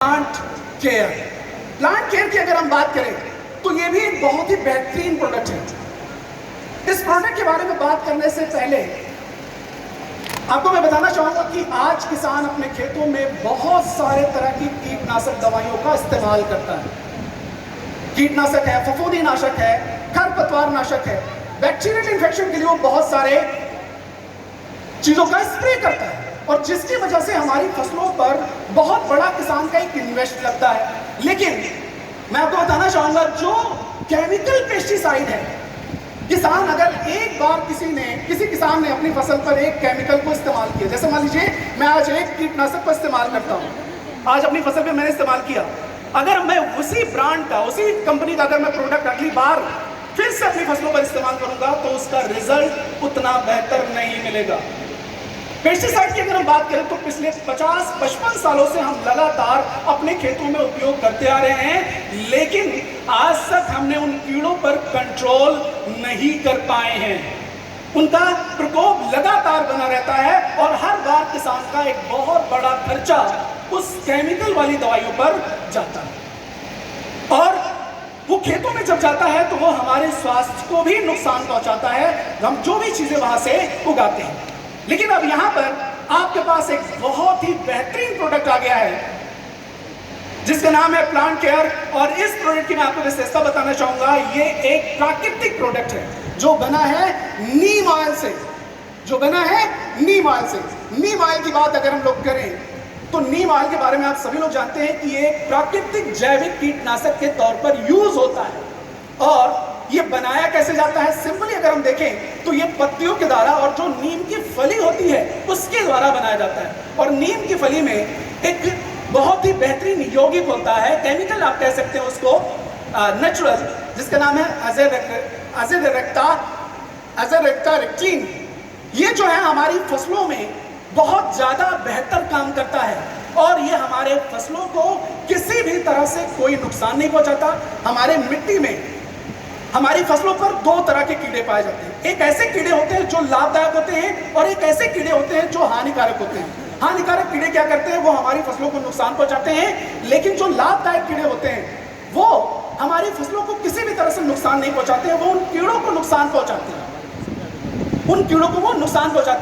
Plant care. Plant care की अगर हम बात करें तो ये भी एक बहुत ही बेहतरीन प्रोडक्ट है। इस प्रोडक्ट के बारे में बात करने से पहले आपको मैं बताना चाहूंगा कि आज किसान अपने खेतों में बहुत सारे तरह की कीटनाशक दवाइयों का इस्तेमाल करता है। कीटनाशक है, फफूंदी नाशक है, खरपतवार नाशक है, बैक्टीरियल इन्फेक्शन के लिए वो बहुत सारे चीजों का स्प्रे करता है और जिसकी वजह से हमारी फसलों पर बहुत बड़ा किसान का एक इन्वेस्ट लगता है। लेकिन मैं आपको बताना चाहूंगा जो केमिकल पेस्टिसाइड है, किसान अगर एक बार किसी किसान ने अपनी फसल पर एक केमिकल को इस्तेमाल किया, जैसे मान लीजिए मैं आज एक कीटनाशक को इस्तेमाल करता हूं, आज अपनी फसल पे मैंने इस्तेमाल किया, अगर मैं उसी ब्रांड का, उसी कंपनी का अगर मैं प्रोडक्ट अगली बार फिर से अपनी फसलों पर इस्तेमाल करूंगा तो उसका रिजल्ट उतना बेहतर नहीं मिलेगा। पेस्टिसाइड की अगर हम बात करें तो पिछले 50-55 सालों से हम लगातार अपने खेतों में उपयोग करते आ रहे हैं, लेकिन आज तक हमने उन कीड़ों पर कंट्रोल नहीं कर पाए हैं। उनका प्रकोप लगातार बना रहता है और हर बार किसान का एक बहुत बड़ा खर्चा उस केमिकल वाली दवाइयों पर जाता है और वो खेतों में जब जाता है तो वो हमारे स्वास्थ्य को भी नुकसान पहुंचाता है, हम जो भी चीजें वहां से उगाते हैं। लेकिन अब यहां पर आपके पास एक बहुत ही बेहतरीन प्रोडक्ट आ गया है जिसका नाम है प्लांट केयर। और इस प्रोडक्ट की मैं आपको विशेषता बताना चाहूंगा। ये एक प्राकृतिक प्रोडक्ट है जो बना है नीम ऑयल से, नीम ऑयल की बात अगर हम लोग करें तो नीम ऑयल के बारे में आप सभी लोग जानते हैं कि ये एक प्राकृतिक जैविक कीटनाशक के तौर पर यूज होता है। और ये बनाया कैसे जाता है, सिंपली अगर हम देखें तो ये पत्तियों के द्वारा और जो नीम की फली होती है उसके द्वारा बनाया जाता है। और नीम की फली में एक बहुत ही बेहतरीन यौगिक होता है, केमिकल आप कह सकते हैं उसको, नेचुरल, जिसका नाम है अज़ेरेक्टारेक्टिन। ये जो है हमारी फसलों में बहुत ज्यादा बेहतर काम करता है और ये हमारे फसलों को किसी भी तरह से कोई नुकसान नहीं पहुंचाता। हमारे मिट्टी में हमारी फसलों पर दो तरह के कीड़े पाए जाते हैं। एक ऐसे कीड़े होते हैं जो लाभदायक होते हैं और एक ऐसे कीड़े होते हैं जो हानिकारक होते हैं। हानिकारक कीड़े क्या करते हैं, वो हमारी फसलों को नुकसान पहुंचाते हैं, लेकिन जो लाभदायक कीड़े होते हैं वो हमारी फसलों को किसी भी तरह से नुकसान नहीं पहुंचाते हैं, वो उन कीड़ों को नुकसान पहुंचाते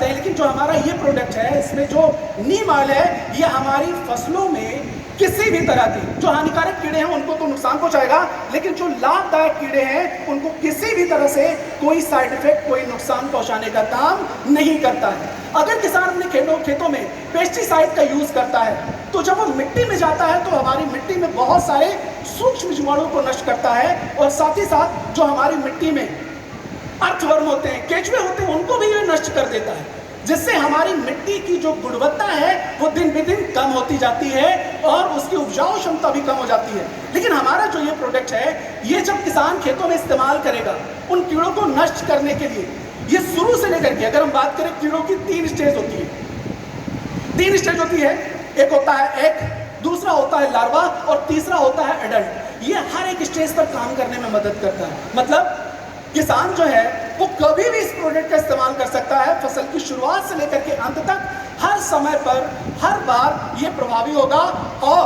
हैं, लेकिन जो हमारा ये प्रोडक्ट है, इसमें जो नीम ऑयल है, ये हमारी फसलों में किसी भी तरह के जो हानिकारक कीड़े हैं उनको तो नुकसान पहुंचाएगा, लेकिन जो लाभदायक कीड़े हैं उनको किसी भी तरह से कोई साइड इफेक्ट, कोई नुकसान पहुंचाने का काम नहीं करता है। अगर किसान अपने खेतों में पेस्टिसाइड का यूज करता है तो जब वो मिट्टी में जाता है तो हमारी मिट्टी में बहुत सारे सूक्ष्म जीवाणुओं को नष्ट करता है और साथ ही साथ जो हमारी मिट्टी में अर्थवर्म होते हैं, केंचुए होते हैं, उनको भी ये नष्ट कर देता है, जिससे हमारी मिट्टी की जो गुणवत्ता है वो दिन ब दिन कम होती जाती है और उसकी उपजाऊ क्षमता भी कम हो जाती है। लेकिन हमारा जो ये प्रोडक्ट है, ये जब किसान खेतों में इस्तेमाल करेगा उन कीड़ों को नष्ट करने के लिए, ये शुरू से लेकर के, अगर हम बात करें, कीड़ों की 3 स्टेज होती है। एक होता है एग, दूसरा होता है लार्वा और तीसरा होता है एडल्ट। ये हर एक स्टेज पर काम करने में मदद करता है। मतलब किसान जो है वो कभी भी इस प्रोडक्ट का इस्तेमाल कर सकता है, फसल की शुरुआत से लेकर के अंत तक, हर समय पर, हर बार ये प्रभावी होगा। और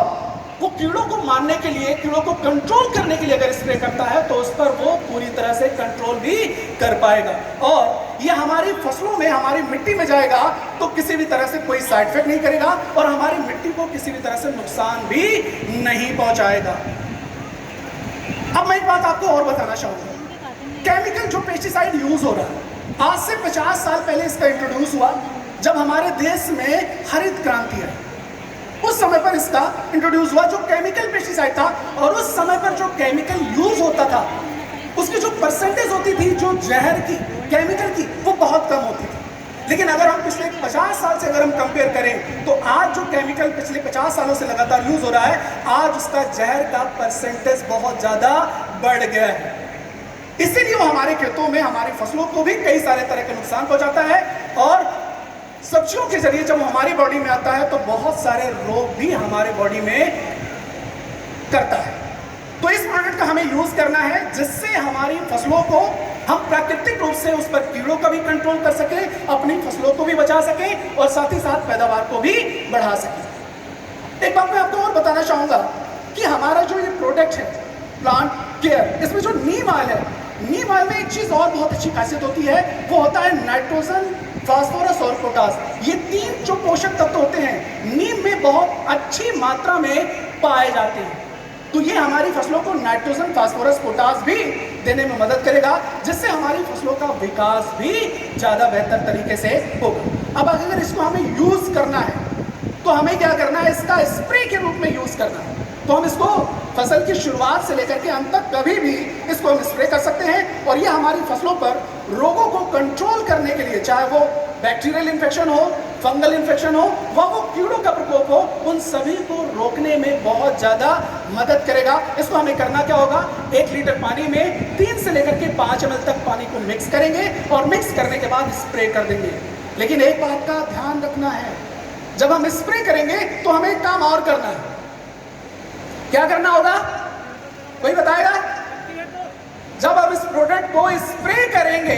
वो कीड़ों को मारने के लिए, कीड़ों को कंट्रोल करने के लिए अगर स्प्रे करता है तो उस पर वो पूरी तरह से कंट्रोल भी कर पाएगा और ये हमारी फसलों में, हमारी मिट्टी में जाएगा तो किसी भी तरह से कोई साइड इफेक्ट नहीं करेगा और हमारी मिट्टी को किसी भी तरह से नुकसान भी नहीं पहुंचाएगा। अब मैं एक बात आपको और बताना चाहूंगा। केमिकल जो पेस्टिसाइड यूज हो रहा है, आज से 50 साल पहले इसका इंट्रोड्यूस हुआ जब हमारे देश में हरित क्रांति आई। उस समय पर इसका इंट्रोड्यूस हुआ जो केमिकल पेस्टिसाइड था, और उस समय पर जो केमिकल यूज होता था उसकी जो परसेंटेज होती थी, जो जहर की, केमिकल की, वो बहुत कम होती थी। लेकिन अगर हम पिछले 50 साल से अगर हम कंपेयर करें तो आज जो केमिकल पिछले 50 सालों से लगातार यूज हो रहा है, आज उसका जहर का परसेंटेज बहुत ज्यादा बढ़ गया है। इसीलिए वो हमारे खेतों में, हमारी फसलों को भी कई सारे तरह के नुकसान पहुंचाता है और सब्जियों के जरिए जब हमारी बॉडी में आता है तो बहुत सारे रोग भी हमारे बॉडी में करता है। तो इस प्रोडक्ट का हमें यूज करना है जिससे हमारी फसलों को हम प्राकृतिक रूप से उस पर कीड़ों का भी कंट्रोल कर सकें, अपनी फसलों को भी बचा सकें और साथ ही साथ पैदावार को भी बढ़ा सकें। एक बात मैं आपको और बताना चाहूंगा कि हमारा जो ये प्रोडक्ट है प्लांट केयर, इसमें जो नीम ऑयल है, नीम ऑयल में एक चीज और बहुत अच्छी खासियत होती है, वो होता है नाइट्रोजन, फास्फोरस और पोटास। ये 3 जो पोषक तत्व होते हैं नीम में बहुत अच्छी मात्रा में पाए जाते हैं। तो ये हमारी फसलों को नाइट्रोजन, फास्फोरस, पोटास भी देने में मदद करेगा, जिससे हमारी फसलों का विकास भी ज्यादा बेहतर तरीके से होगा। अब अगर इसको हमें यूज करना है तो हमें क्या करना है, इसका स्प्रे के रूप में यूज करना है। तो हम इसको फसल की शुरुआत से लेकर के अंत तक कभी भी इसको हम स्प्रे कर सकते हैं, और ये हमारी फसलों पर रोगों को कंट्रोल करने के लिए, चाहे वो बैक्टीरियल इन्फेक्शन हो, फंगल इन्फेक्शन हो, वो कीड़ों का प्रकोप हो, उन सभी को रोकने में बहुत ज्यादा मदद करेगा। इसको हमें करना क्या होगा, 1 लीटर पानी में 3 से लेकर के 5 ml तक पानी को मिक्स करेंगे और मिक्स करने के बाद स्प्रे कर देंगे। लेकिन एक बात का ध्यान रखना है, जब हम स्प्रे करेंगे तो हमें एक काम और करना है। क्या करना होगा, कोई बताएगा? जब हम इस प्रोडक्ट को स्प्रे करेंगे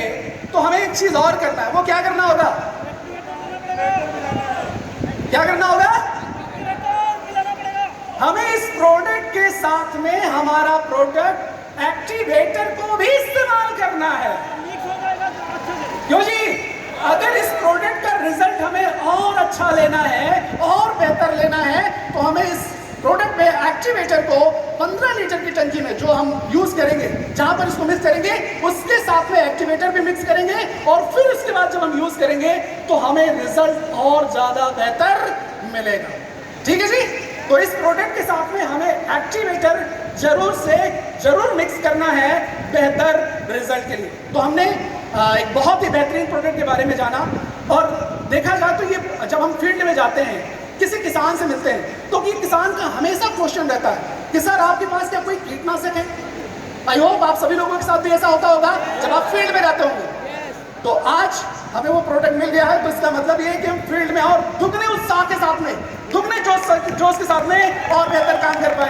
तो हमें एक चीज और करना है। वो क्या करना होगा? क्या करना होगा? हमें इस प्रोडक्ट के साथ में हमारा प्रोडक्ट एक्टिवेटर को भी इस्तेमाल करना है। क्यों जी? अगर इस प्रोडक्ट का रिजल्ट हमें और अच्छा लेना है, और बेहतर लेना है, तो हमें इस प्रोडक्ट में एक्टिवेटर को 15 लीटर की टंकी में जो हम यूज करेंगे, जहां पर इसको मिक्स करेंगे, उसके साथ में एक्टिवेटर भी मिक्स करेंगे, और फिर उसके बाद जब हम यूज करेंगे तो हमें रिजल्ट और ज्यादा बेहतर मिलेगा। ठीक है जी? तो इस प्रोडक्ट के साथ में हमें एक्टिवेटर जरूर से जरूर मिक्स करना है बेहतर रिजल्ट के लिए। तो हमने एक बहुत ही बेहतरीन प्रोडक्ट के बारे में जाना, और देखा जाए तो ये जब हम फील्ड में जाते हैं, किसी किसान से मिलते हैं, तो ये किसान का हमेशा क्वेश्चन रहता है कि सर आपके पास क्या कोई कीटनाशक है? आई होप आप सभी लोगों के साथ भी ऐसा होता होगा जब आप फील्ड में रहते होंगे। तो आज हमें वो प्रोडक्ट मिल गया है, तो इसका मतलब ये है कि हम फील्ड में और दुगने उत्साह के साथ में, दुगने जोश के साथ में और बेहतर काम कर पाएंगे।